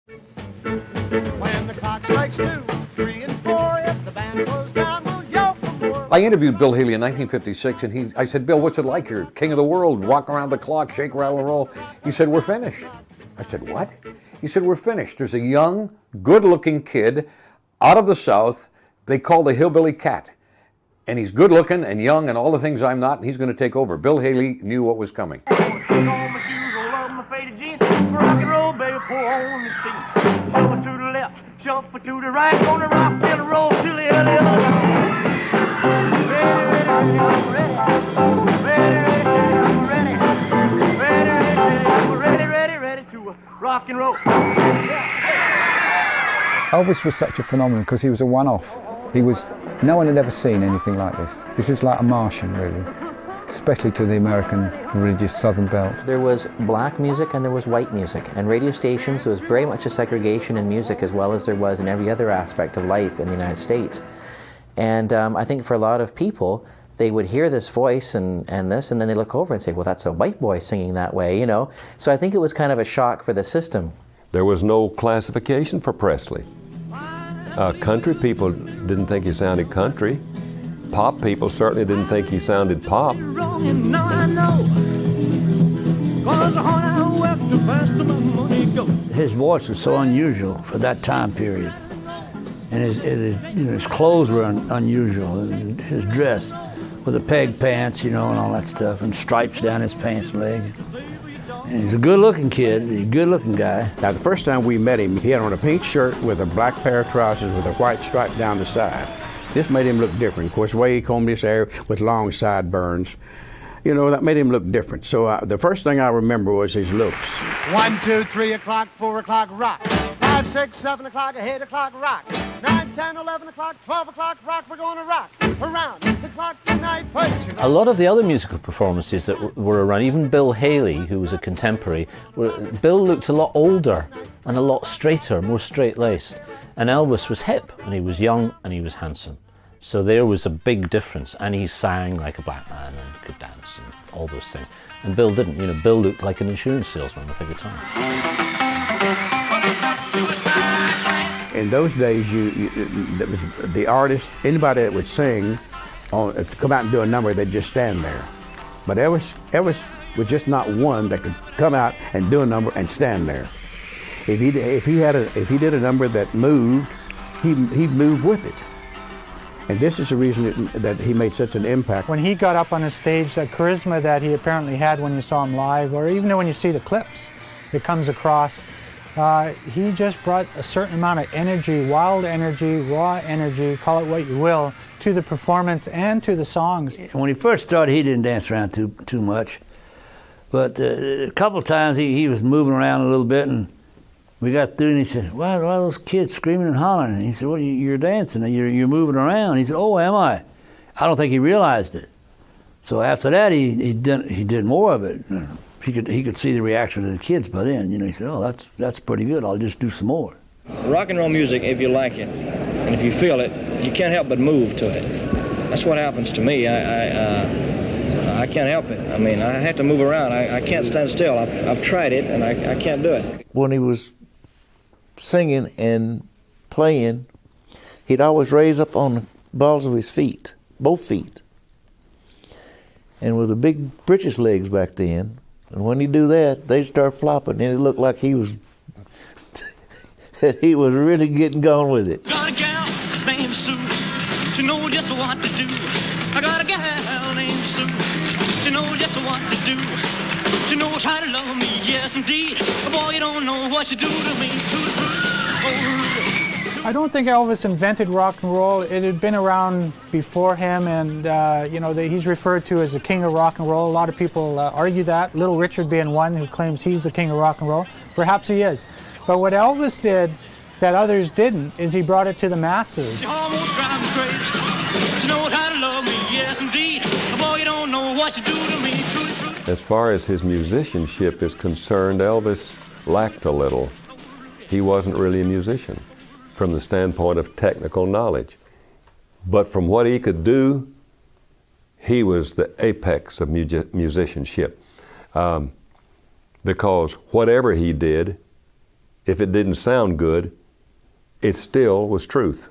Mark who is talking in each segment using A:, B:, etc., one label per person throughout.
A: When the clock strikes 2, 3, and 4, if the band goes down, we'll yell for more.
B: I interviewed Bill Haley in 1956, and I said, Bill, what's it like? You're king of the world, walk around the clock, shake, rattle, and roll. He said, we're finished. I said, what? He said, we're finished. There's a young, good-looking kid out of the South they call the Hillbilly Cat. And he's good-looking and young and all the things I'm not, and he's going to take over. Bill Haley knew what was coming.
A: Shuffle to the right, gonna rock and roll till the early ready to rock and roll.
C: Elvis was such a phenomenon because he was a one-off. No one had ever seen anything like this. This was like a Martian, really, especially to the American religious Southern Belt.
D: There was black music and there was white music, and radio stations, there was very much a segregation in music as well as there was in every other aspect of life in the United States. And I think for a lot of people, they would hear this voice and this, and then they look over and say, well, that's a white boy singing that way, you know. So I think it was kind of a shock for the system.
E: There was no classification for Presley. Country people didn't think he sounded country. Pop people certainly didn't think he sounded pop.
F: His voice was so unusual for that time period. And his clothes were unusual. His dress with the peg pants, you know, and all that stuff, and stripes down his pants leg. And he's a good-looking kid, a good-looking guy.
G: Now, the first time we met him, he had on a pink shirt with a black pair of trousers with a white stripe down the side. This made him look different. Of course, the way he combed his hair with long sideburns, you know, that made him look different. So the first thing I remember was his looks.
A: 1, 2, 3 o'clock, 4 o'clock, rock. 5, 6, 7 o'clock, 8 o'clock, rock. 9, 10, 11 o'clock, 12 o'clock, rock. We're going to rock around the clock tonight.
H: A lot of the other musical performances that were around, even Bill Haley, who was a contemporary, Bill looked a lot older and a lot straighter, more straight-laced. And Elvis was hip, and he was young, and he was handsome. So there was a big difference, and he sang like a black man and could dance and all those things. And Bill didn't. You know, Bill looked like an insurance salesman with a guitar.
G: In those days, the artist, anybody that would sing, to come out and do a number, they'd just stand there. But Elvis was just not one that could come out and do a number and stand there. If he did a number that moved, he'd move with it. And this is the reason that he made such an impact.
I: When he got up on the stage, that charisma that he apparently had when you saw him live, or even when you see the clips, it comes across. He just brought a certain amount of energy, wild energy, raw energy, call it what you will, to the performance and to the songs.
F: When he first started, he didn't dance around too much. But a couple of times he was moving around a little bit, and we got through, and he said, why are those kids screaming and hollering? And he said, well, you're dancing, you're moving around. He said, oh, am I? I don't think he realized it. So after that, he did more of it. He could see the reaction of the kids by then. You know, he said, oh, that's pretty good. I'll just do some more.
J: Rock and roll music, if you like it, and if you feel it, you can't help but move to it. That's what happens to me. I can't help it. I mean, I have to move around. I can't stand still. I've tried it, and I can't do it.
K: When he was singing and playing, he'd always raise up on the balls of his feet, both feet. And with the big britches legs back then, and when he'd do that, they'd start flopping, and it looked like he was he was really getting gone with it.
A: Got a gal named Sue, she knows just what to do. I got a gal named Sue, she knows just what to do. She knows how to love me, yes indeed. Boy, you don't know what she do to me.
I: I don't think Elvis invented rock and roll. It had been around before him, and you know, he's referred to as the king of rock and roll. A lot of people argue that, Little Richard being one who claims he's the king of rock and roll. Perhaps he is. But what Elvis did that others didn't is he brought it to the masses.
A: She almost drives me crazy. She knows how to love me, yes indeed. Boy, you don't know what you do to me.
E: As far as his musicianship is concerned, Elvis lacked a little. He wasn't really a musician from the standpoint of technical knowledge. But from what he could do, he was the apex of musicianship. Because whatever he did, if it didn't sound good, it still was truth.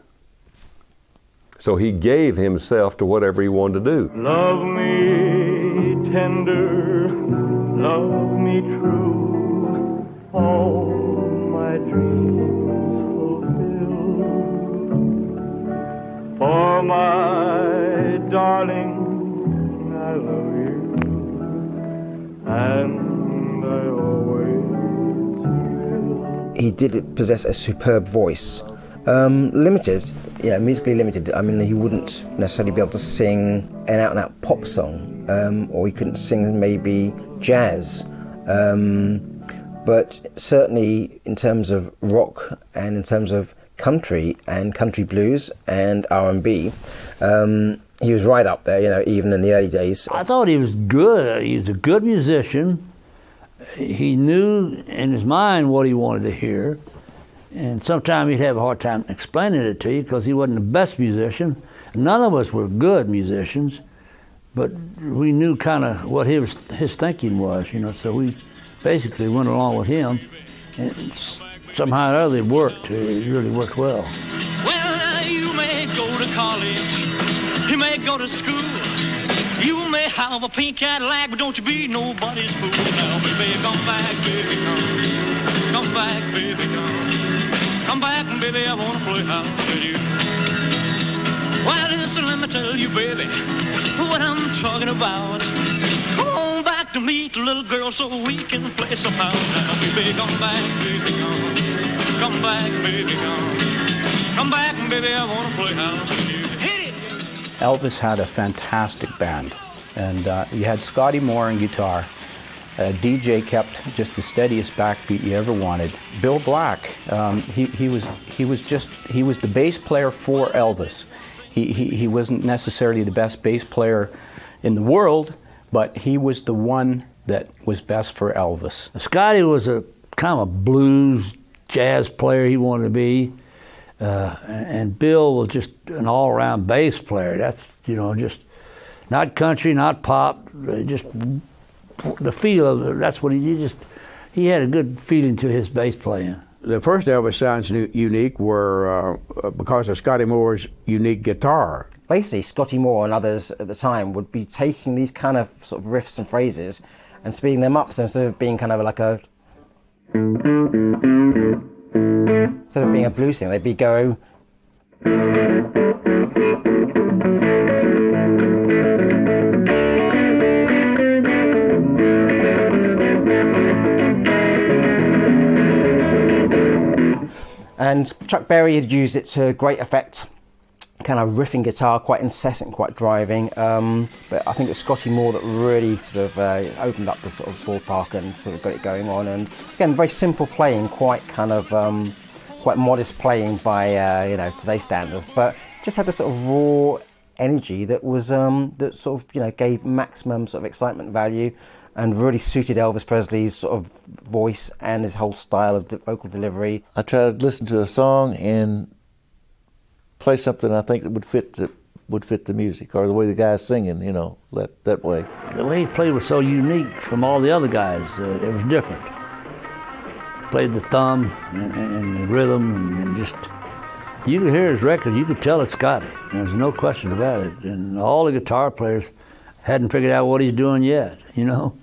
E: So he gave himself to whatever he wanted to do.
A: Love me tender, love me true, all my dreams fulfill. For my darling, I love you, and I always will.
L: He did possess a superb voice. Limited, yeah, musically limited. I mean, he wouldn't necessarily be able to sing an out-and-out pop song, or he couldn't sing maybe jazz. But certainly in terms of rock and in terms of country and country blues and R&B, he was right up there, you know, even in the early days.
F: I thought he was good. He was a good musician. He knew in his mind what he wanted to hear. And sometimes he'd have a hard time explaining it to you because he wasn't the best musician. None of us were good musicians, but we knew kind of what his thinking was, you know, so we basically went along with him, and somehow or other it worked. It really worked well.
A: Well, you may go to college, you may go to school, you may have a pink Cadillac, but don't you be nobody's fool. Now, baby, come back, baby, come. Come back, baby, come. Come back, baby, I wanna play house with you. Well, listen, let me tell you, baby, what I'm talking about. Come on back to meet the little girl so we can play some house. Now, baby, come back, baby, come. Come back, baby, come. Come back, baby, I wanna play house with you. Hit it!
M: Elvis had a fantastic band, and you had Scotty Moore on guitar. DJ kept just the steadiest backbeat you ever wanted. Bill Black, he was the bass player for Elvis. He wasn't necessarily the best bass player in the world, but he was the one that was best for Elvis.
F: Scotty was a kind of a blues jazz player he wanted to be, and Bill was just an all-around bass player. That's, you know, just not country, not pop, just the feel of that's what he had a good feeling to his bass playing.
G: The first Elvis sounds unique were because of Scotty Moore's unique guitar.
L: Basically, Scotty Moore and others at the time would be taking these kind of sort of riffs and phrases and speeding them up. So instead of being kind of like a, instead of being a blues thing, they'd be going. And Chuck Berry had used it to great effect, kind of riffing guitar, quite incessant, quite driving. But I think it was Scotty Moore that really sort of opened up the sort of ballpark and sort of got it going on. And again, very simple playing, quite kind of quite modest playing by you know, today's standards, but just had the sort of raw energy that was that sort of, you know, gave maximum sort of excitement value, and really suited Elvis Presley's sort of voice and his whole style of vocal delivery.
K: I try to listen to a song and play something I think that would fit the music, or the way the guy's singing, you know, that way.
F: The way he played was so unique from all the other guys. It was different. Played the thumb and the rhythm, and just, you could hear his record, you could tell it's Scotty. There's no question about it. And all the guitar players hadn't figured out what he's doing yet, you know?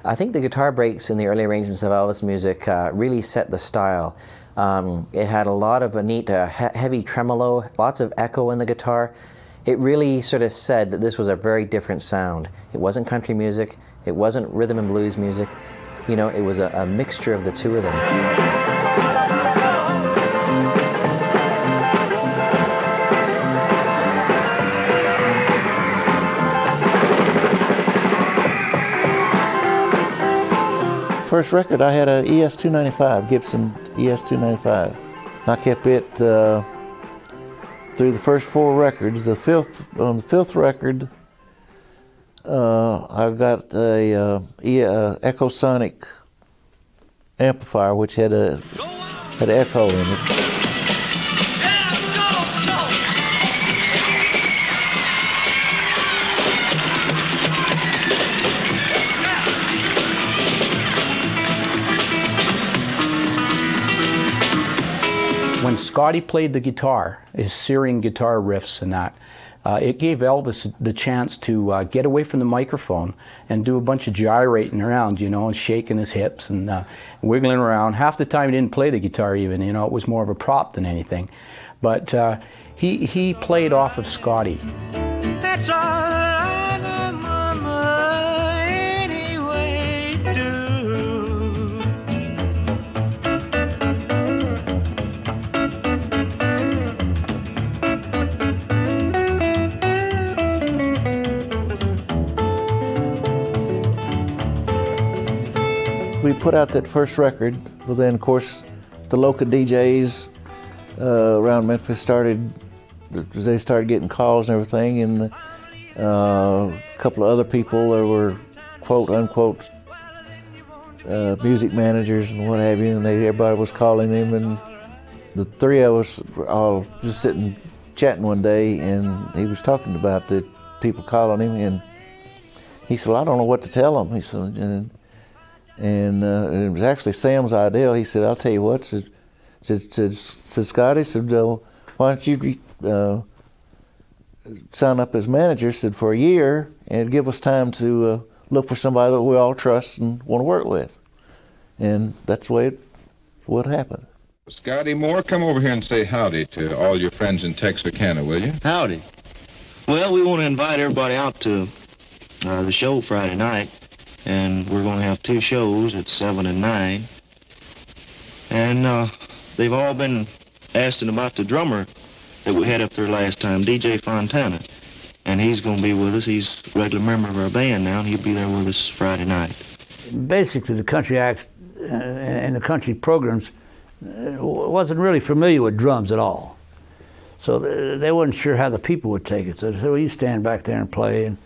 D: I think the guitar breaks in the early arrangements of Elvis music really set the style. It had a lot of a neat heavy tremolo, lots of echo in the guitar. It really sort of said that this was a very different sound. It wasn't country music, it wasn't rhythm and blues music. You know, it was a mixture of the two of them.
K: First record, I had a ES-295, Gibson ES-295. I kept it through the first 4 records. On the fifth record, I got a Echosonic amplifier, which had an echo in it.
M: Scotty played the guitar, his searing guitar riffs and that. It gave Elvis the chance to get away from the microphone and do a bunch of gyrating around, you know, and shaking his hips and wiggling around. Half the time he didn't play the guitar even, you know, it was more of a prop than anything. But he played off of Scotty.
A: That's all I know, Mama, anyway do.
K: We put out that first record, well then of course the local DJs around Memphis started getting calls and everything, and a couple of other people that were quote unquote music managers and what have you, and everybody was calling him, and the three of us were all just sitting chatting one day, and he was talking about the people calling him, and he said, well, I don't know what to tell them. He said, and it was actually Sam's idea. He said, I'll tell you what, said Scotty, said, why don't you sign up as manager, said, for a year, and give us time to look for somebody that we all trust and want to work with. And that's the way what happened.
N: Scotty Moore, come over here and say howdy to all your friends in Texarkana, will you?
J: Howdy. Well, we want to invite everybody out to the show Friday night, and we're going to have 2 shows at 7 and 9. And they've all been asking about the drummer that we had up there last time, DJ Fontana. And he's going to be with us. He's a regular member of our band now, and he'll be there with us Friday night.
F: Basically, the country acts and the country programs wasn't really familiar with drums at all. So they wasn't sure how the people would take it. So they said, well, you stand back there and play. And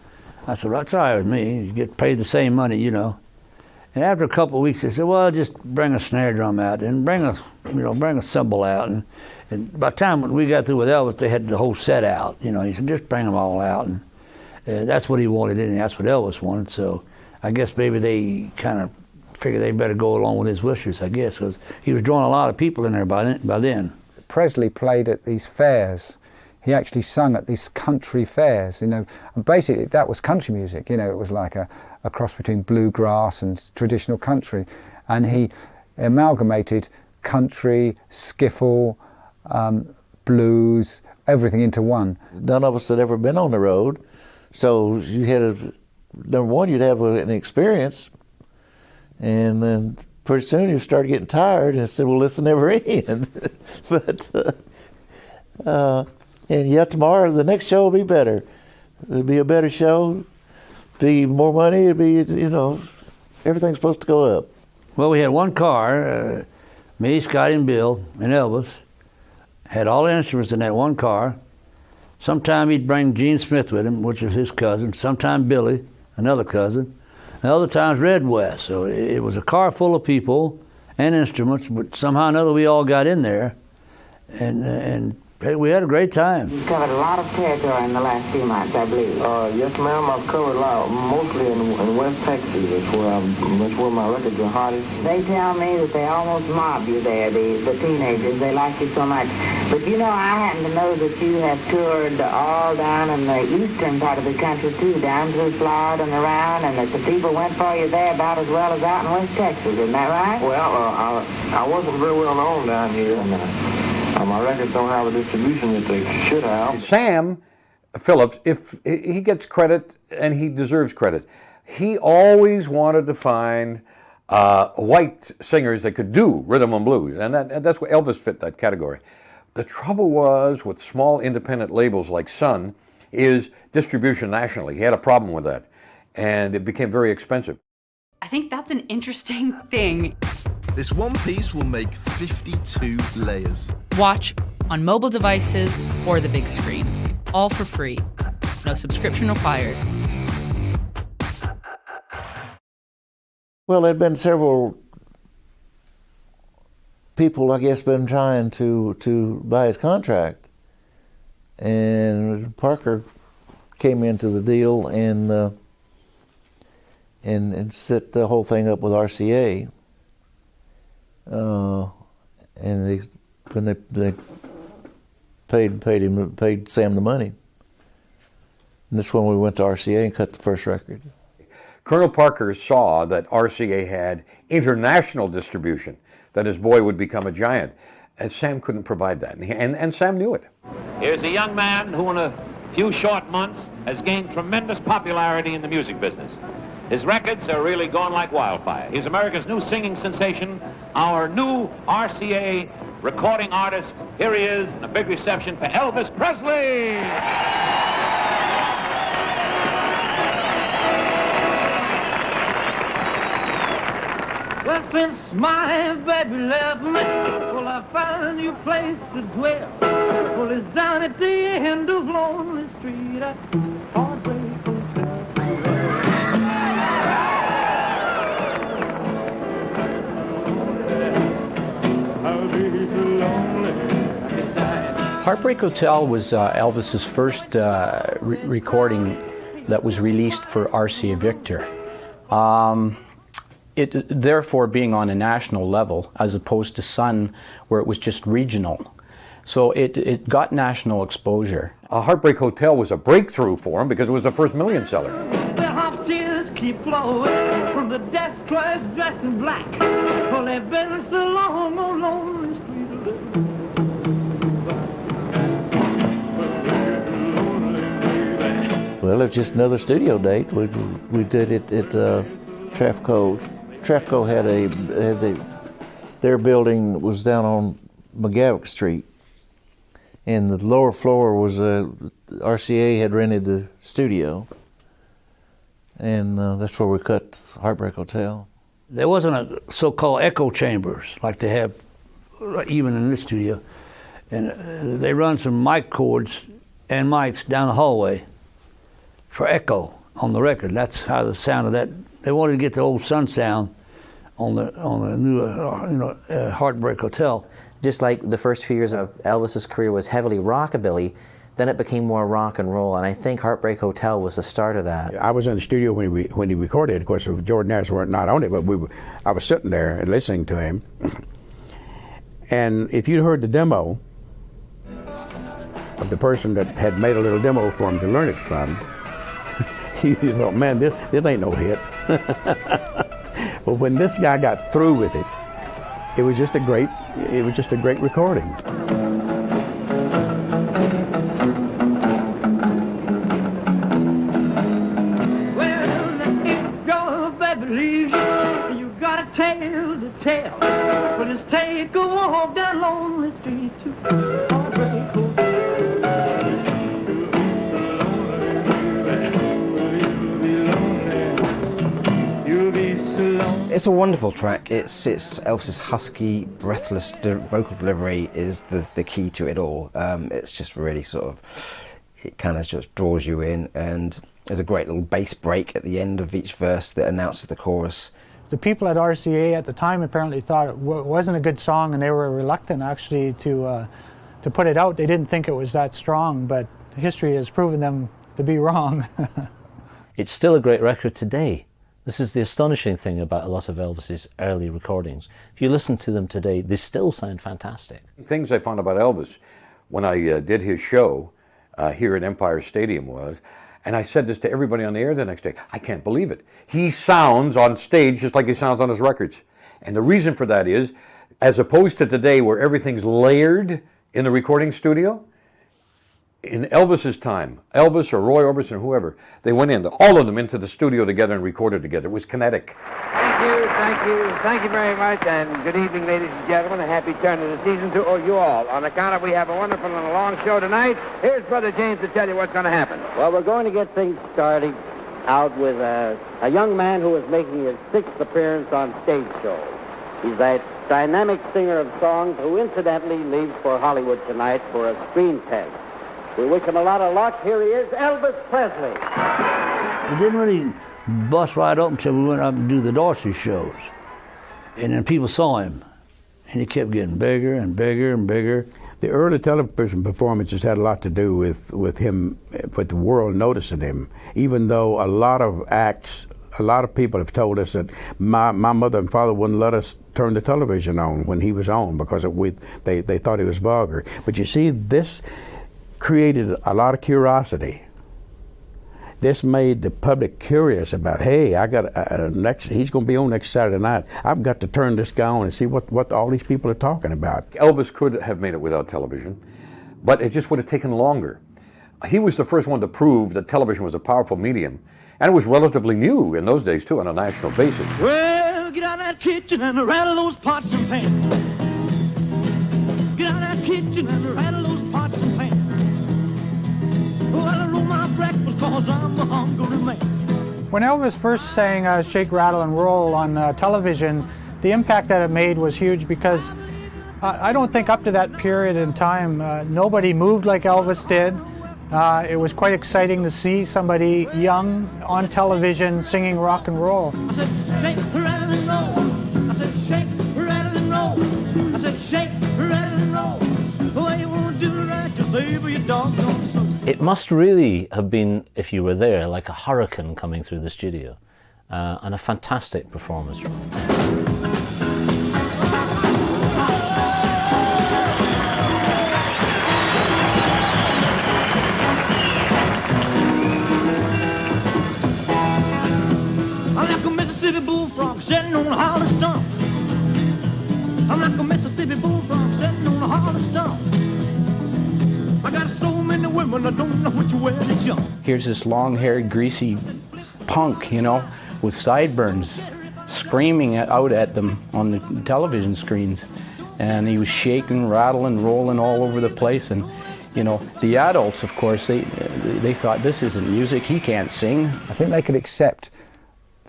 F: I said, well, that's all right with me. You get paid the same money, you know. And after a couple of weeks, they said, well, just bring a snare drum out and bring a cymbal out. And by the time we got through with Elvis, they had the whole set out. You know, he said, just bring them all out. And that's what he wanted, and that's what Elvis wanted. So I guess maybe they kind of figured they better go along with his wishes, I guess, because he was drawing a lot of people in there by then.
C: Presley played at these fairs. He actually sung at these country fairs, you know, and basically that was country music, you know, it was like a cross between bluegrass and traditional country, and he amalgamated country, skiffle, blues, everything into one.
K: None of us had ever been on the road, so you had number one, you'd have an experience, and then pretty soon you started getting tired and said, well, this will never end. But and yet tomorrow, the next show will be better. It'll be a better show, be more money, it'll be, you know, everything's supposed to go up.
F: Well, we had one car, me, Scotty, and Bill, and Elvis, had all the instruments in that one car. Sometime he'd bring Gene Smith with him, which was his cousin, sometime Billy, another cousin, and other times Red West. So it was a car full of people and instruments, but somehow or another we all got in there, and hey, we had a great time.
O: You've covered a lot of territory in the last few months, I believe.
J: Yes, ma'am. I've covered a lot, mostly in West Texas. That's where my records are hottest.
O: They tell me that they almost mob you there, the teenagers. They like you so much. But you know, I happen to know that you have toured all down in the eastern part of the country, too, down through Florida and around, and that the people went for you there about as well as out in West Texas. Isn't that right?
J: Well, I wasn't very well known down here, and my records don't have the distribution that they should have.
B: Sam Phillips, if he gets credit, and he deserves credit, he always wanted to find white singers that could do rhythm and blues, and that's where Elvis fit that category. The trouble was with small independent labels like Sun is distribution nationally. He had a problem with that, and it became very expensive.
P: I think that's an interesting thing.
Q: This one piece will make 52 layers.
P: Watch on mobile devices or the big screen. All for free. No subscription required.
K: Well, there'd been several people, I guess, been trying to buy his contract. And Parker came into the deal and set the whole thing up with RCA. And when they paid Sam the money. And this is when we went to RCA and cut the first record.
B: Colonel Parker saw that RCA had international distribution, that his boy would become a giant, and Sam couldn't provide that, and Sam knew it.
R: Here's a young man who in a few short months has gained tremendous popularity in the music business. His records are really going like wildfire. He's America's new singing sensation, our new RCA recording artist. Here he is, and a big reception for Elvis Presley!
A: Well, since my baby left me, well, I found a new place to dwell. Well, it's down at the end of Lonely Street at Heartbreak Hotel. I'll be so lonely, I could die.
M: Heartbreak Hotel was Elvis's first recording that was released for RCA Victor. It therefore being on a national level as opposed to Sun, where it was just regional. So it got national exposure.
B: Heartbreak Hotel was a breakthrough for him because it was the first million seller.
A: The hot tears keep flowing from the desk clerks dressed in black. Well, they've been so long on Lonely Street.
K: Well, it's just another studio date. We did it at Trafco. Trafco had their building was down on McGavock Street, and the lower floor was RCA had rented the studio, and that's where we cut Heartbreak Hotel.
F: There wasn't a so-called echo chambers like they have even in this studio, and they run some mic cords and mics down the hallway for echo on the record. That's how the sound of that. They wanted to get the old Sun sound on the new Heartbreak Hotel.
D: Just like the first few years of Elvis's career was heavily rockabilly, then it became more rock and roll, and I think Heartbreak Hotel was the start of that.
G: I was in the studio when he recorded. Of course, the Jordanaires were not on it, but I was sitting there and listening to him. And if you'd heard the demo of the person that had made a little demo for him to learn it from, you thought, man, this ain't no hit. But when this guy got through with it, it was just a great recording.
A: Well, if your baby leaves you, you got a tale to tell. But just take a walk down Lonely Street to Heartbreak Hotel.
L: It's a wonderful track. It's Elvis's husky, breathless vocal delivery is the key to it all. It's just really sort of, it kind of just draws you in, and there's a great little bass break at the end of each verse that announces the chorus.
I: The people at RCA at the time apparently thought it wasn't a good song, and they were reluctant actually to put it out. They didn't think it was that strong, but history has proven them to be wrong.
H: It's still a great record today. This is the astonishing thing about a lot of Elvis's early recordings. If you listen to them today, they still sound fantastic.
B: Things I found about Elvis when I did his show here at Empire Stadium was, and I said this to everybody on the air the next day, I can't believe it. He sounds on stage just like he sounds on his records. And the reason for that is, as opposed to today where everything's layered in the recording studio, in Elvis's time, Elvis or Roy Orbison or whoever, they went in, all of them into the studio together and recorded together. It was kinetic.
S: Thank you very much, and good evening, ladies and gentlemen. A happy turn of the season to you all. On account of we have a wonderful and a long show tonight, here's Brother James to tell you what's going to happen.
T: Well, we're going to get things started out with a young man who is making his 6th appearance on stage shows. He's that dynamic singer of songs who incidentally leaves for Hollywood tonight for a screen test. We wish him a lot of luck. Here he is, Elvis Presley.
F: It didn't really bust right open until we went up and do the Dorsey shows. And then people saw him, and he kept getting bigger and bigger and bigger.
G: The early television performances had a lot to do with him, with the world noticing him, even though a lot of acts, a lot of people have told us that my mother and father wouldn't let us turn the television on when he was on because they thought he was vulgar. But you see, this created a lot of curiosity. This made the public curious about, hey, I got he's going to be on next Saturday night. I've got to turn this guy on and see what all these people are talking about.
B: Elvis could have made it without television, but it just would have taken longer. He was the first one to prove that television was a powerful medium, and it was relatively new in those days, too, on a national basis.
A: Well, get out of that kitchen and rattle those pots and pans. Get out of that kitchen and rattle those pots and pans. Oh, I don't know my breakfast cause I'm a hungry man.
I: When Elvis first sang Shake, Rattle, and Roll on television, the impact that it made was huge because I don't think up to that period in time, nobody moved like Elvis did. It was quite exciting to see somebody young on television singing rock and roll.
A: I said, shake, rattle, and roll. I said, shake, rattle, and roll. I said, shake, rattle, and roll. The way you want to do it right, just savor your doggone soul.
H: It must really have been, if you were there, like a hurricane coming through the studio, and a fantastic performance.
A: I'm like a Mississippi bullfrog sitting on a hollow stump. I'm like a Mississippi bullfrog sitting on a hollow stump. I got so many women, I don't know which way to jump.
M: Here's this long-haired, greasy punk, you know, with sideburns, screaming out at them on the television screens. And he was shaking, rattling, rolling all over the place. And, you know, the adults, of course, they thought, this isn't music, he can't sing.
C: I think they could accept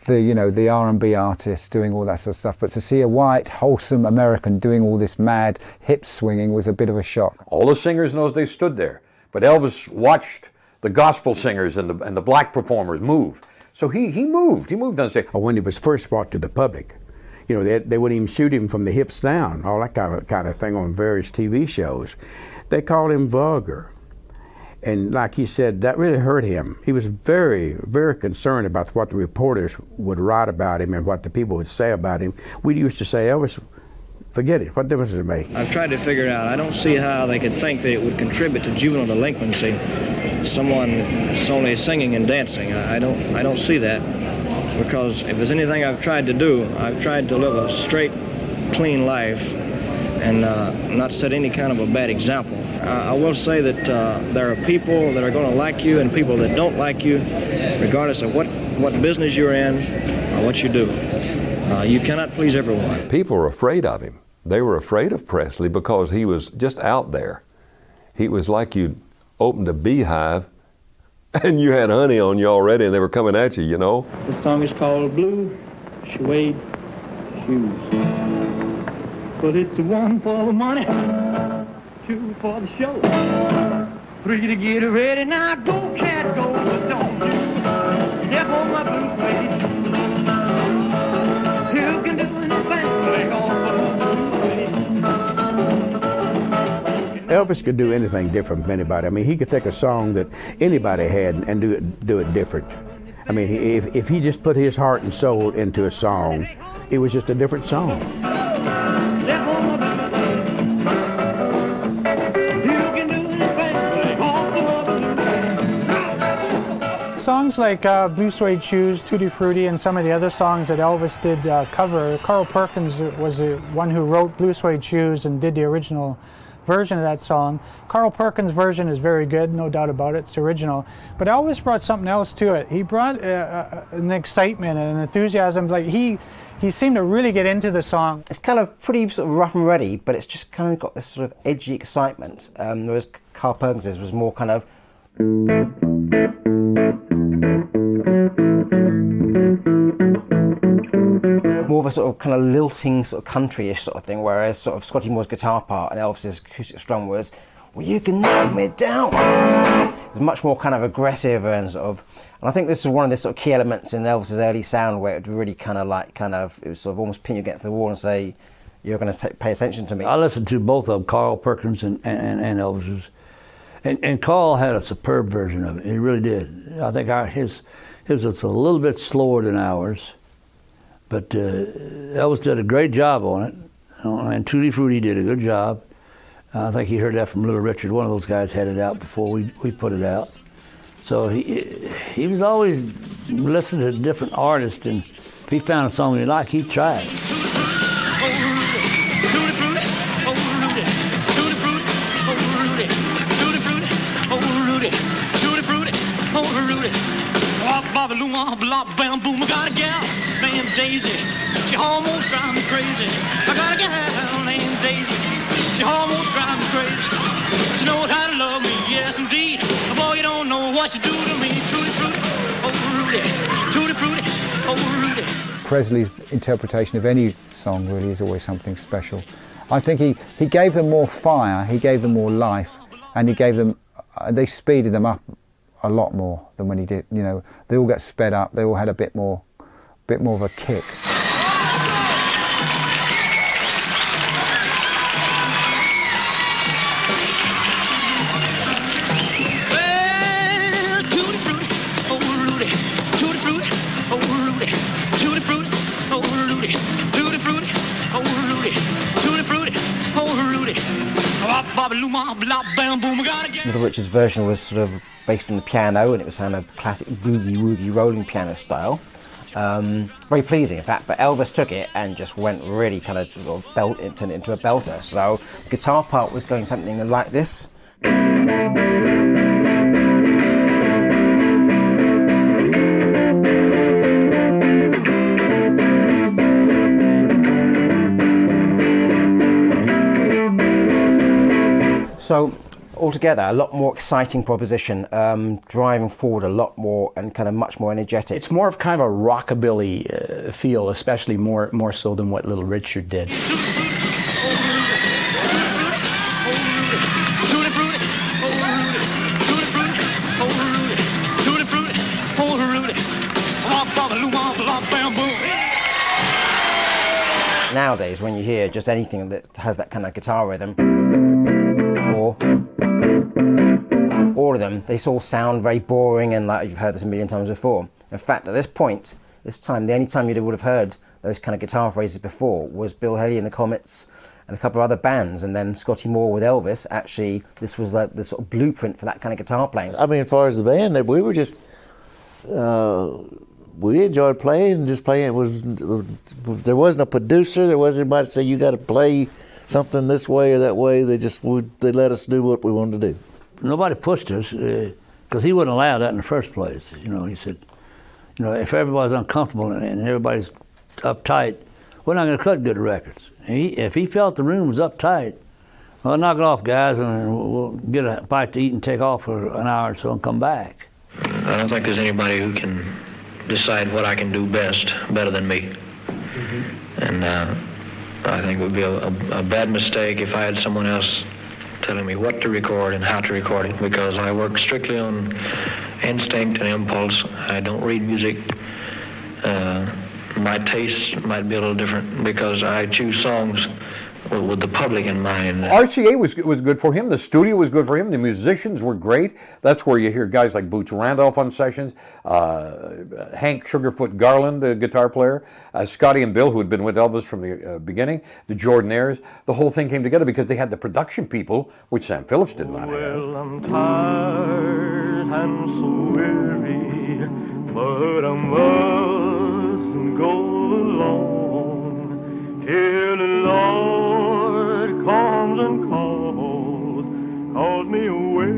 C: the R&B artists doing all that sort of stuff, but to see a white, wholesome American doing all this mad hip swinging was a bit of a shock.
B: All the singers in those days stood there, but Elvis watched the gospel singers and the black performers move. So he moved on stage.
G: When he was first brought to the public, you know, they wouldn't even shoot him from the hips down, all that kind of thing on various TV shows. They called him vulgar. And like he said, that really hurt him. He was very, very concerned about what the reporters would write about him and what the people would say about him. We used to say, Elvis, forget it. What difference does it make?
J: I've tried to figure it out. I don't see how they could think that it would contribute to juvenile delinquency. Someone that's only singing and dancing. I don't see that, because if there's anything I've tried to do, I've tried to live a straight, clean life and not set any kind of a bad example. I will say that there are people that are going to like you and people that don't like you, regardless of what business you're in or what you do. You cannot please everyone.
E: People were afraid of him. They were afraid of Presley because he was just out there. He was like you opened a beehive and you had honey on you already and they were coming at you, you know.
A: The song is called Blue Suede Shoes. But it's one for the money, 2 for the show, 3 to get ready. Now go, cat, go, but don't you step on my blue suede shoes. You can do anything like all
G: Elvis could do anything different from anybody. I mean, he could take a song that anybody had and do it different. I mean, if he just put his heart and soul into a song, it was just a different song.
I: Songs like Blue Suede Shoes, Tutti Frutti, and some of the other songs that Elvis did cover. Carl Perkins was the one who wrote Blue Suede Shoes and did the original version of that song. Carl Perkins' version is very good, no doubt about it, it's original. But Elvis brought something else to it. He brought an excitement and an enthusiasm. Like he seemed to really get into the song.
L: It's kind of pretty sort of rough and ready, but it's just kind of got this sort of edgy excitement. Whereas Carl Perkins' was more kind of more of a sort of kind of lilting sort of country-ish sort of thing, whereas sort of Scotty Moore's guitar part and Elvis's acoustic strum was, well, you can knock me down. It was much more kind of aggressive and sort of, and I think this is one of the sort of key elements in Elvis's early sound where it really kind of it was sort of almost pin you against the wall and say, you're going to pay attention to me.
F: I listened to both of them, Carl Perkins and Elvis's. And Carl had a superb version of it. He really did. I think his was a little bit slower than ours, But Elvis did a great job on it, and Tutti Frutti did a good job. I think he heard that from Little Richard. One of those guys had it out before we put it out. So he was always listening to different artists, and if he found a song he liked, he'd try it.
A: Bobby Lou, blop, bam, boom, I got a gal named Daisy. She almost drives me crazy. I got a gal named Daisy. She almost drives me crazy. She knows how to love me, yes indeed. Boy, you don't know what you do to me. Tutti Frutti, oh Rudy. Tutti Frutti, oh Rudy.
C: Presley's interpretation of any song really is always something special. I think he gave them more fire, he gave them more life, and he gave them, they speeded them up a lot more than when he did. You know, they all got sped up. They all had a bit more of a kick.
L: Little Richard's version was sort of based on the piano, and it was kind of classic boogie-woogie rolling piano style. Very pleasing, in fact, but Elvis took it and just went really kind of sort of turned it into a belter. So the guitar part was going something like this. So altogether, a lot more exciting proposition, driving forward a lot more and kind of much more energetic.
M: It's more of kind of a rockabilly feel, especially more so than what Little Richard did.
L: Nowadays, when you hear just anything that has that kind of guitar rhythm, or all of them, they all sound very boring and like you've heard this a million times before. In fact, at this point, this time, the only time you would have heard those kind of guitar phrases before was Bill Haley and the Comets and a couple of other bands, and then Scotty Moore with Elvis. Actually, this was like the sort of blueprint for that kind of guitar playing.
K: I mean, as far as the band, we were just, we enjoyed playing and just playing. There wasn't a producer, there wasn't anybody to say you got to play something this way or that way. They let us do what we wanted to do.
F: Nobody pushed us, because he wouldn't allow that in the first place. You know, he said, you know, if everybody's uncomfortable and everybody's uptight, we're not going to cut good records. If he felt the room was uptight, well, knock it off, guys, and we'll get a bite to eat and take off for an hour or so and come back.
J: I don't think there's anybody who can decide what I can do best better than me. Mm-hmm. And I think it would be a bad mistake if I had someone else telling me what to record and how to record it, because I work strictly on instinct and impulse. I don't read music. My taste might be a little different because I choose songs with the public in mind.
B: RCA was good for him. The studio was good for him. The musicians were great. That's where you hear guys like Boots Randolph on sessions, Hank Sugarfoot Garland, the guitar player, Scotty and Bill, who had been with Elvis from the beginning, the Jordanaires. The whole thing came together because they had the production people, which Sam Phillips did not have.
A: Well, I'm tired and so weary, but I must go along. Here the Lord comes and calls me away,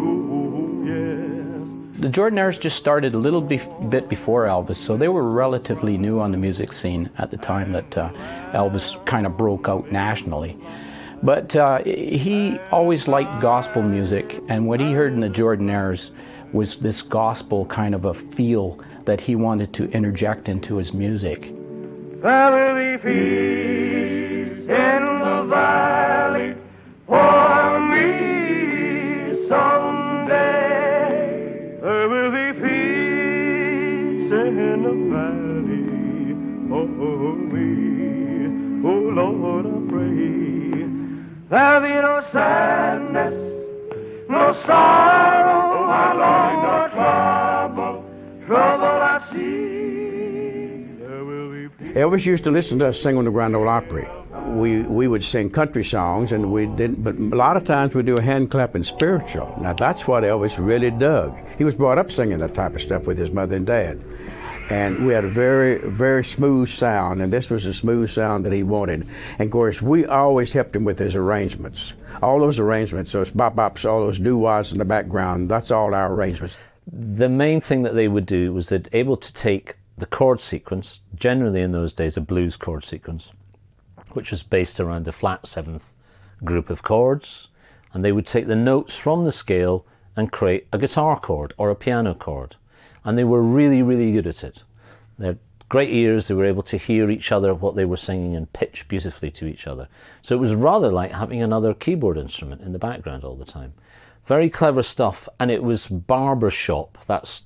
A: oh yes.
M: The Jordanaires just started a little bit before Elvis, so they were relatively new on the music scene at the time that Elvis kind of broke out nationally. But he always liked gospel music, and what he heard in the Jordanaires was this gospel kind of a feel that he wanted to interject into his music.
A: There will be peace in the valley for me someday. There will be peace in the valley for me. Oh Lord, I pray. There'll be no sadness, no sorrow, my Lord, no trouble I see.
G: Elvis used to listen to us sing on the Grand Ole Opry. We would sing country songs, and we didn't, but a lot of times we do a hand clapping spiritual. Now that's what Elvis really dug. He was brought up singing that type of stuff with his mother and dad. And we had a very, very smooth sound, and this was a smooth sound that he wanted. And of course, we always helped him with his arrangements. All those arrangements, those bop-bops, all those doo-wows in the background, that's all our arrangements.
H: The main thing that they would do was they're able to take the chord sequence, generally in those days a blues chord sequence, which was based around a flat seventh group of chords, and they would take the notes from the scale and create a guitar chord or a piano chord. And they were really, really good at it. They had great ears, they were able to hear each other, what they were singing, and pitch beautifully to each other. So it was rather like having another keyboard instrument in the background all the time. Very clever stuff, and it was barbershop. That's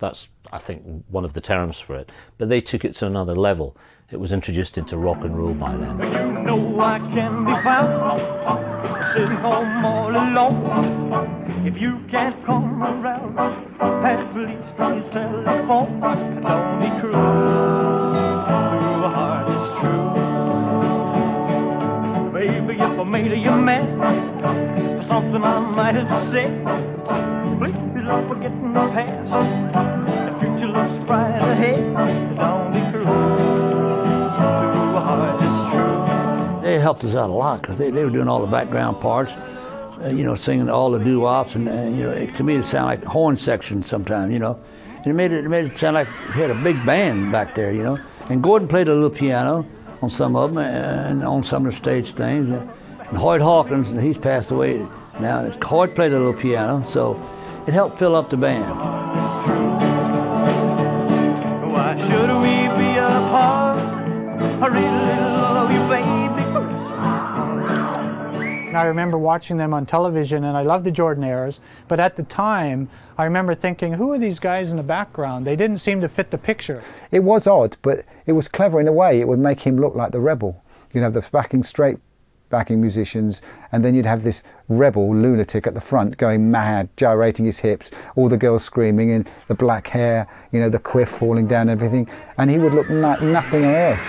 H: I think one of the terms for it. But they took it to another level. It was introduced into rock and roll by then.
A: You know I can be found sitting home all alone. If you can't come around, at least please telephone. Don't be cruel to a heart that's true. Baby, if I made you mad for something I might have said, please don't forget the past. The future looks bright ahead. Don't be cruel to a heart that's true.
F: They helped us out a lot because they were doing all the background parts. You know, singing all the doo-wops, and you know, to me it sounded like horn sections sometimes, you know. And it made it sound like we had a big band back there, you know. And Gordon played a little piano on some of them, and on some of the stage things. And Hoyt Hawkins, he's passed away now. Hoyt played a little piano, so it helped fill up the band.
A: Why should we be apart? I really love you, baby.
I: I remember watching them on television, and I loved the Jordanaires, but at the time I remember thinking, who are these guys in the background? They didn't seem to fit the picture.
C: It was odd, but it was clever in a way. It would make him look like the rebel. You'd have the straight backing musicians, and then you'd have this rebel lunatic at the front going mad, gyrating his hips, all the girls screaming, and the black hair, you know, the quiff falling down, everything, and he would look like nothing on earth.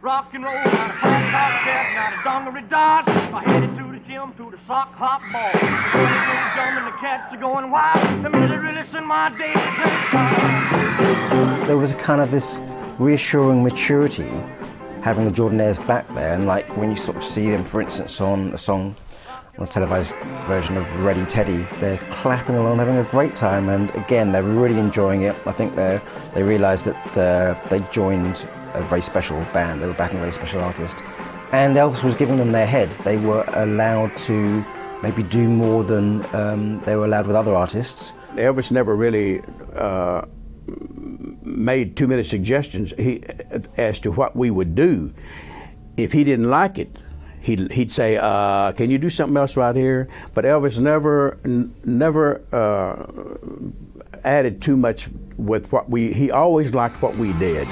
A: Rock and roll, not a phone call check, not a dungaree dodge. I headed to the gym, to the sock hop ball. The jumping, the cats are going wild. Them really send my day.
L: There was a kind of this reassuring maturity having the Jordanaires back there, and like when you sort of see them, for instance, on a song, on the televised version of Ready Teddy, they're clapping along, having a great time, and again, they're really enjoying it. I think they realised that they joined a very special band, they were backing a very special artist. And Elvis was giving them their heads. They were allowed to maybe do more than they were allowed with other artists.
G: Elvis never really made too many suggestions as to what we would do. If he didn't like it, he'd say, can you do something else right here? But Elvis never added too much with what he always liked what we did.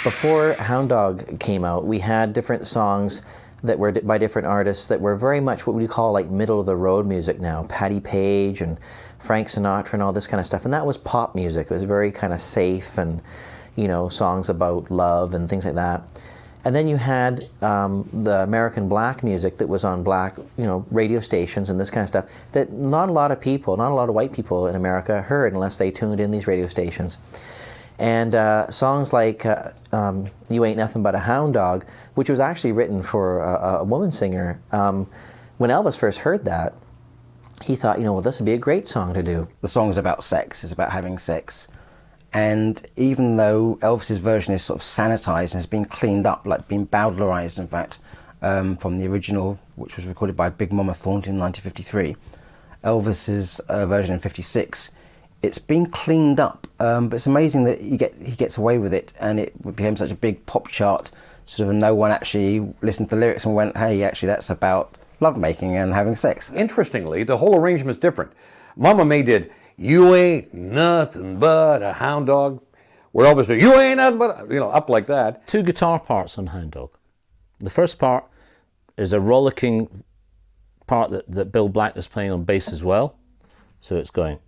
D: Before Hound Dog came out, we had different songs that were by different artists that were very much what we call like middle of the road music now. Patti Page and Frank Sinatra and all this kind of stuff. And that was pop music. It was very kind of safe and, you know, songs about love and things like that. And then you had the American black music that was on black, you know, radio stations and this kind of stuff that not a lot of people, not a lot of white people in America heard unless they tuned in these radio stations. And songs like You Ain't Nothing But a Hound Dog, which was actually written for a woman singer. When Elvis first heard that, he thought, you know, well, this would be a great song to do.
L: The song is about sex, it's about having sex. And even though Elvis's version is sort of sanitized and has been cleaned up, like been bowdlerized, in fact, from the original, which was recorded by Big Mama Thornton in 1953, Elvis's version in 56 it's been cleaned up, but it's amazing that he gets away with it, and it became such a big pop chart. Sort of, no one actually listened to the lyrics and went, "Hey, actually, that's about lovemaking and having sex."
B: Interestingly, the whole arrangement's different. Mama May did "You Ain't Nothing But a Hound Dog," where Elvis said, "You ain't nothing but," up like that.
H: 2 guitar parts on Hound Dog. The first part is a rollicking part that Bill Black is playing on bass as well. So it's going.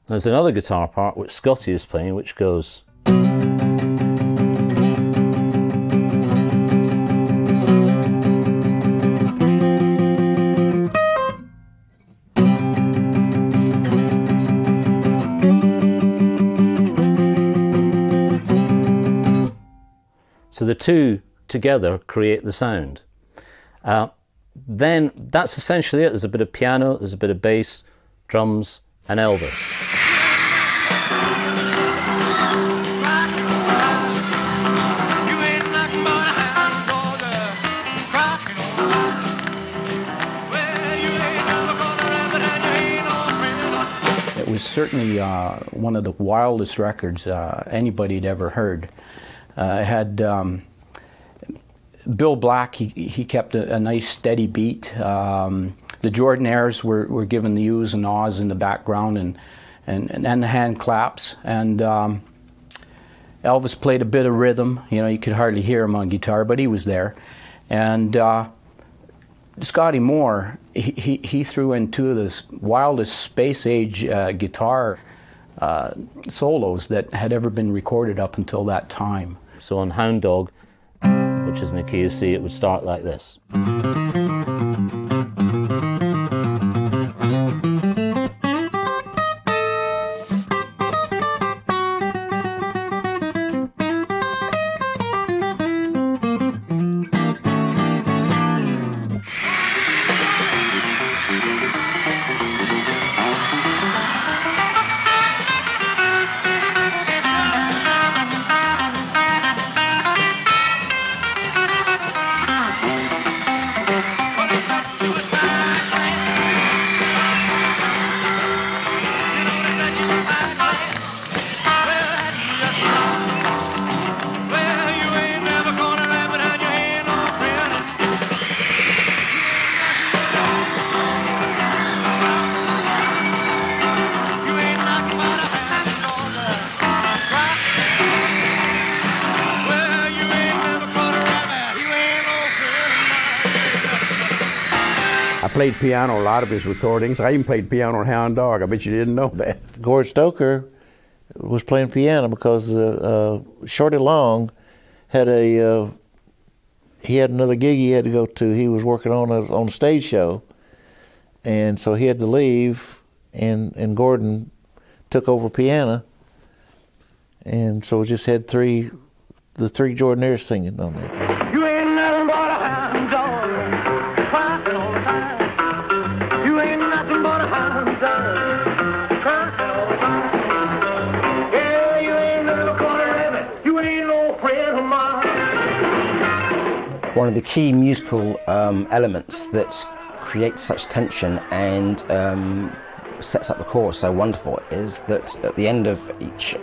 H: There's another guitar part which Scotty is playing, which goes. So the two together create the sound. Then that's essentially it. There's a bit of piano, there's a bit of bass, drums, and Elvis.
M: It was certainly one of the wildest records anybody had ever heard. It had Bill Black, he kept a nice steady beat. The Jordanaires were given the oohs and ahs in the background and the hand claps. And Elvis played a bit of rhythm. You could hardly hear him on guitar, but he was there. And Scotty Moore, he threw in 2 of the wildest space age guitar solos that had ever been recorded up until that time.
H: So on Hound Dog, which is in the key of C, it would start like this.
G: I played piano on a lot of his recordings. I even played piano on Hound Dog. I bet you didn't know that.
K: Gord Stoker was playing piano because Shorty Long had he had another gig he had to go to. He was working on a stage show, and so he had to leave, and Gordon took over piano, and so we just had the 3 Jordanaires singing on that.
A: You ain't nothing but a hound dog, crying all the time. You ain't nothing but a hound dog, crying all the time. Yeah, you ain't never caught a rabbit. You ain't no friend of mine.
L: One of the key musical elements that creates such tension and sets up the chorus so wonderful is that at the end of each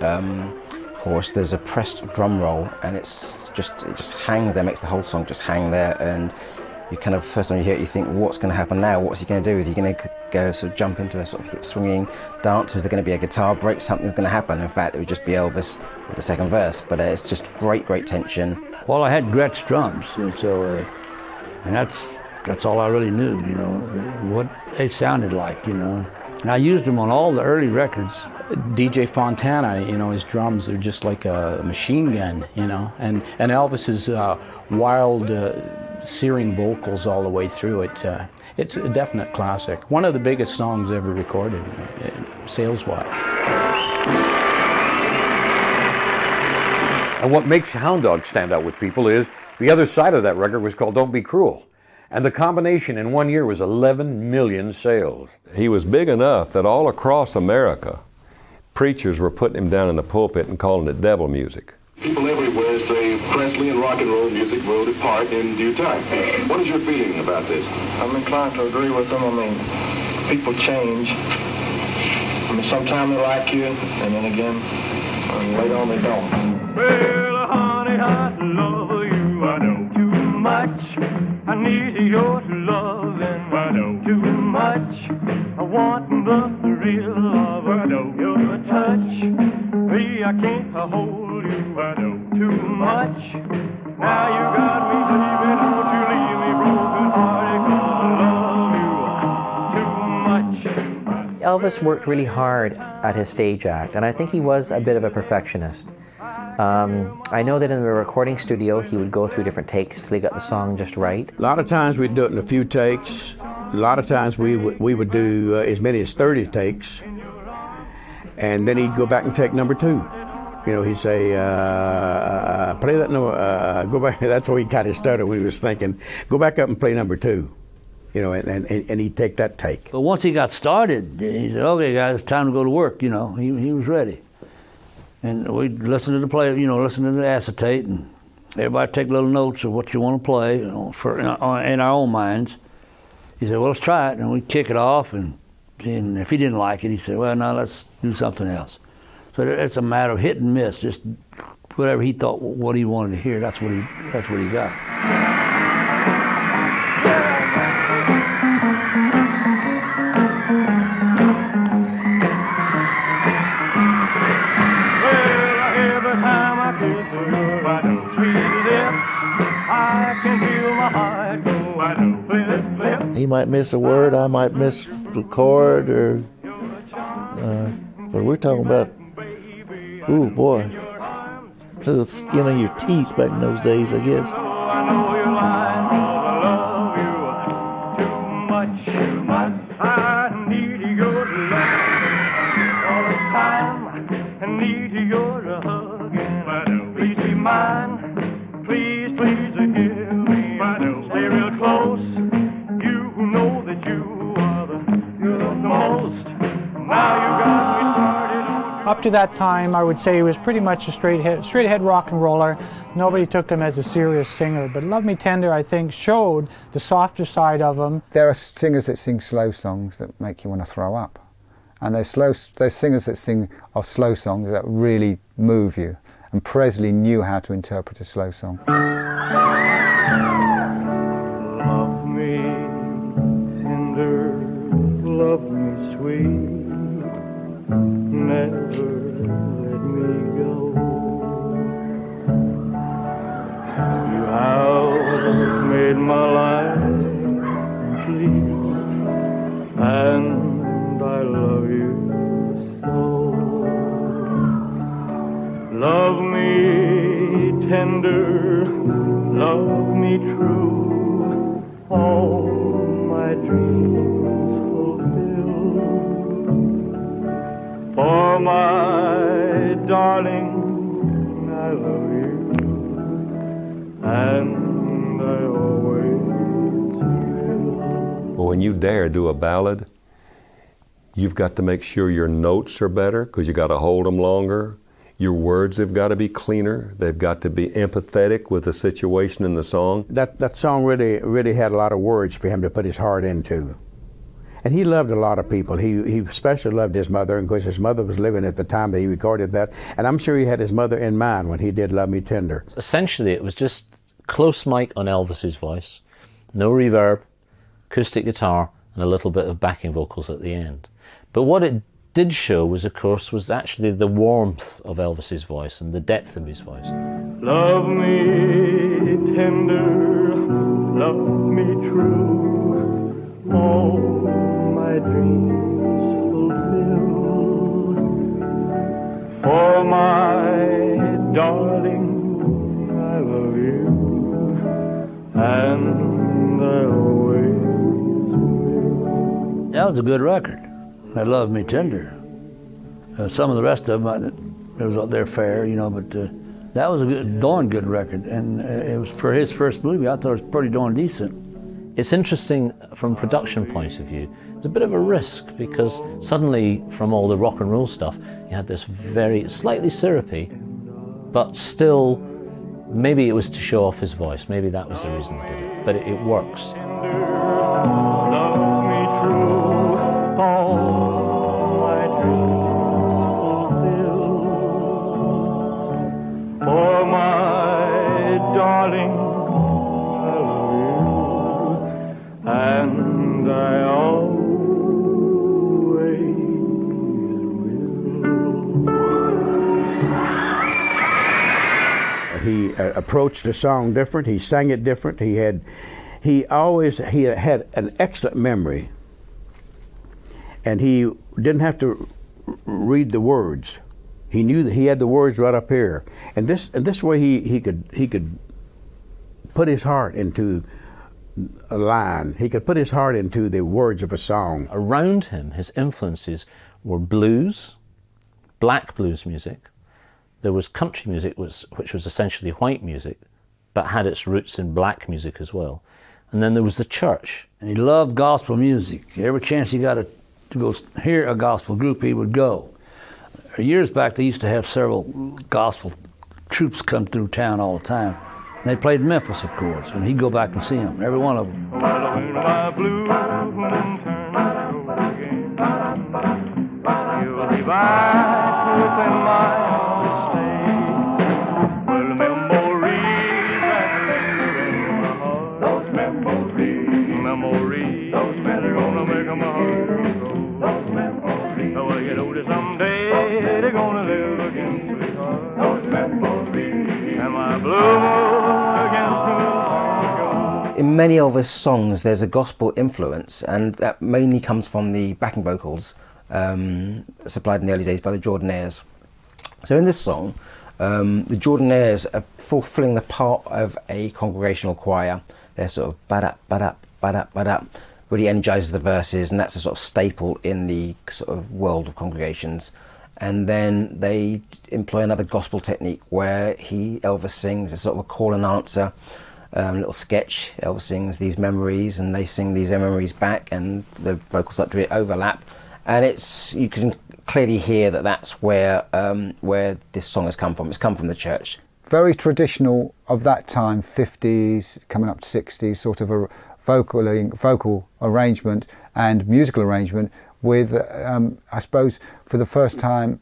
L: chorus there's a pressed drum roll, and it just hangs there, makes the whole song just hang there, and you kind of, first time you hear it, you think, what's going to happen now? What's he going to do? Is he going to go sort of jump into a sort of hip swinging dance? Is there going to be a guitar break? Something's going to happen. In fact, it would just be Elvis with the second verse, but it's just great tension.
F: Well, I had Gretsch drums, and so and that's all I really knew, what they sounded like, and I used them on all the early records.
M: DJ Fontana, his drums are just like a machine gun, and Elvis's wild, searing vocals all the way through it. It's a definite classic. One of the biggest songs ever recorded, sales-wise.
B: And what makes Hound Dog stand out with people is the other side of that record was called Don't Be Cruel. And the combination in 1 year was 11 million sales.
E: He was big enough that all across America, preachers were putting him down in the pulpit and calling it devil music.
U: People everywhere say Presley and rock and roll music will depart in due time. What is your feeling about this?
J: I'm inclined to agree with them. I mean, people change. I mean, sometimes they like you, and then again, later on they don't.
A: Well, honey, I love you, I know too much. I need your loving, I know too much. I want the thrill of, I know, your touch. Me, I can't hold you, I know too much. Now you got me dreaming, don't you leave me broken hearted, 'cause I love you too much.
D: Elvis worked really hard at his stage act, and I think he was a bit of a perfectionist. I know that in the recording studio he would go through different takes till he got the song just right.
G: A lot of times we'd do it in a few takes. A lot of times we would do as many as 30 takes, and then he'd go back and take number 2. You know, he'd say, play that, go back. That's where he kind of started when he was thinking, go back up and play number 2. You know, and he'd take that take.
F: But once he got started, he said, okay guys, it's time to go to work, you know. He was ready. And we'd listen to the play, you know, listen to the acetate, and everybody take little notes of what you want to play, you know, in our own minds. He said, well, let's try it, and we'd kick it off, and if he didn't like it, he said, well, now let's do something else. So it's a matter of hit and miss, just whatever he thought, what he wanted to hear, that's what he got.
K: He might miss a word, I might miss the chord, or but we're talking about, ooh boy, the skin of your teeth back in those days, I guess.
I: Up to that time, I would say he was pretty much a straight ahead rock and roller. Nobody took him as a serious singer. But Love Me Tender, I think, showed the softer side of him.
C: There are singers that sing slow songs that make you want to throw up. And there's singers that sing of slow songs that really move you. And Presley knew how to interpret a slow song.
A: Love me tender, love me sweet. Never let me go. You have made my life complete, and I love you so. Love me tender, love me true, all my dreams fulfill. For my darling, I love you, and I always will.
E: Well, when you dare do a ballad, you've got to make sure your notes are better, because you got to hold them longer. Your words have got to be cleaner. They've got to be empathetic with the situation in the song.
G: That song really had a lot of words for him to put his heart into. And he loved a lot of people. He especially loved his mother, and of course his mother was living at the time that he recorded that. And I'm sure he had his mother in mind when he did Love Me Tender.
H: Essentially, it was just close mic on Elvis's voice, no reverb, acoustic guitar, and a little bit of backing vocals at the end. But what it did show was, of course, was actually the warmth of Elvis's voice and the depth of his voice.
A: Love me tender, love me true, all my dreams fulfill. For my darling, I love you, and I always will.
F: That was a good record. I Love Me Tender. Some of the rest of them, they're fair, you know, but that was a darn good record, and it was for his first movie. I thought it was pretty darn decent.
H: It's interesting from a production point of view. It's a bit of a risk because suddenly from all the rock and roll stuff, you had this very slightly syrupy, but still, maybe it was to show off his voice. Maybe that was the reason he did it, but it works.
G: He approached the song different. He sang it different. He had an excellent memory, and he didn't have to read the words. He knew that he had the words right up here, and this way he could put his heart into a line. He could put his heart into the words of a song.
H: Around him, his influences were blues, black blues music. There was country music, which was essentially white music, but had its roots in black music as well. And then there was the church.
F: And he loved gospel music. Every chance he got to go hear a gospel group, he would go. Years back, they used to have several gospel troops come through town all the time. And they played Memphis, of course, and he'd go back and see them, every one of them.
L: In many Elvis songs there's a gospel influence, and that mainly comes from the backing vocals supplied in the early days by the Jordanaires. So in this song, the Jordanaires are fulfilling the part of a congregational choir. They're sort of ba-da, ba-da, ba-da, ba-da, really energizes the verses, and that's a sort of staple in the sort of world of congregations. And then they employ another gospel technique where Elvis sings a sort of a call and answer little sketch. Elvis sings these memories and they sing these memories back, and the vocals start to overlap. And you can clearly hear that that's where this song has come from. It's come from the church.
C: Very traditional of that time, 50s, coming up to 60s, sort of a vocal arrangement and musical arrangement with, I suppose, for the first time,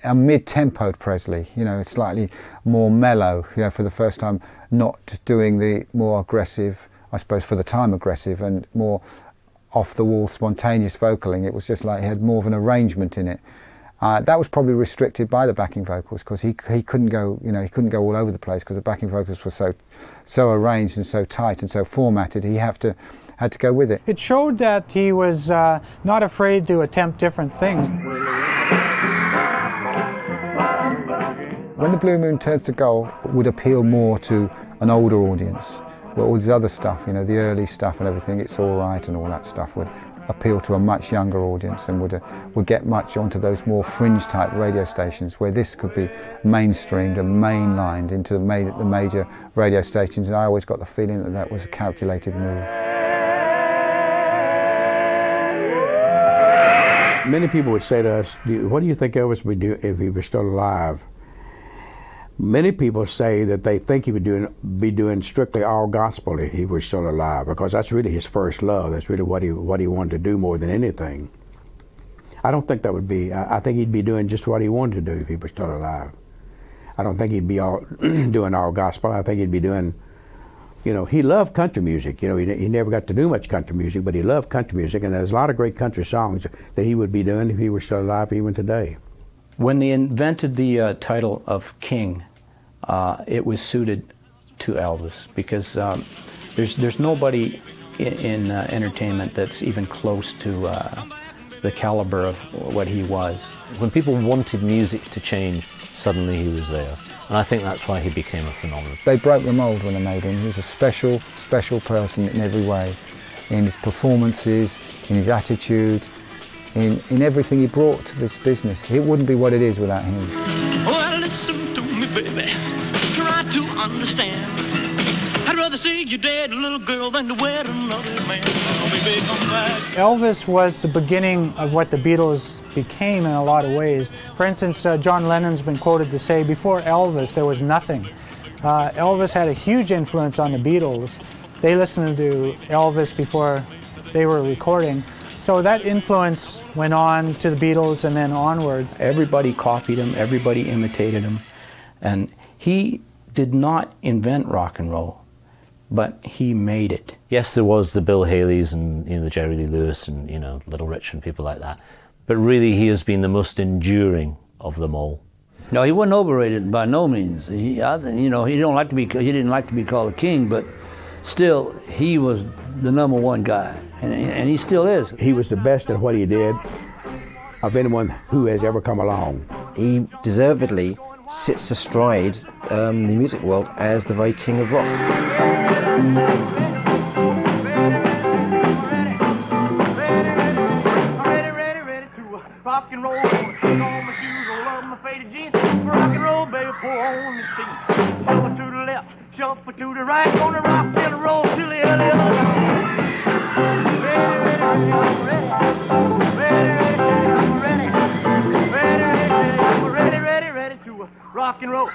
C: a mid-tempoed Presley, slightly more mellow, for the first time, not doing the more aggressive, I suppose for the time aggressive, and more off-the-wall spontaneous vocaling. It was just like he had more of an arrangement in it. That was probably restricted by the backing vocals, because he couldn't go, he couldn't go all over the place, because the backing vocals were so arranged and so tight and so formatted. He had to go with it.
I: It showed that he was not afraid to attempt different things.
C: When the Blue Moon Turns to Gold would appeal more to an older audience, where all this other stuff, the early stuff and everything, It's All Right and all that stuff would appeal to a much younger audience, and would get much onto those more fringe type radio stations, where this could be mainstreamed and mainlined into the major radio stations. And I always got the feeling that that was a calculated move.
G: Many people would say to us, what do you think Elvis would do if he was still alive? Many people say that they think he would be doing strictly all gospel if he was still alive, because that's really his first love. That's really what he wanted to do more than anything. I don't think that would be. I think he'd be doing just what he wanted to do if he was still alive. I don't think he'd be all doing all gospel. I think he'd be doing, he loved country music. He never got to do much country music, but he loved country music, and there's a lot of great country songs that he would be doing if he were still alive even today.
M: When they invented the title of King, it was suited to Elvis, because there's nobody in entertainment that's even close to the caliber of what he was.
H: When people wanted music to change, suddenly he was there. And I think that's why he became a phenomenon.
C: They broke the mold when they made him. He was a special person in every way, in his performances, in his attitude, in everything he brought to this business. It wouldn't be what it is without him.
A: Well, listen to me, baby. Try to understand. I'd rather see you dead, little girl, than to wed another man. Oh, baby, come back.
I: Elvis was the beginning of what the Beatles became in a lot of ways. For instance, John Lennon's been quoted to say, before Elvis, there was nothing. Elvis had a huge influence on the Beatles. They listened to Elvis before they were recording. So that influence went on to the Beatles and then onwards.
M: Everybody copied him, everybody imitated him. And he did not invent rock and roll, but he made it.
H: Yes, there was the Bill Haleys and the Jerry Lee Lewis and Little Richard and people like that. But really, he has been the most enduring of them all.
F: No, he wasn't overrated by no means. He didn't like to be called a king, but still, he was the #1 guy, and he still is.
G: He was the best at what he did of anyone who has ever come along.
L: He deservedly sits astride the music world as the very king of rock.
A: Rock and roll, take on my shoes, I love my faded jeans. Rock and roll, baby, pour on the steam. Jump to the left, jump to the right, gonna rock and roll till the early ready to rock and roll.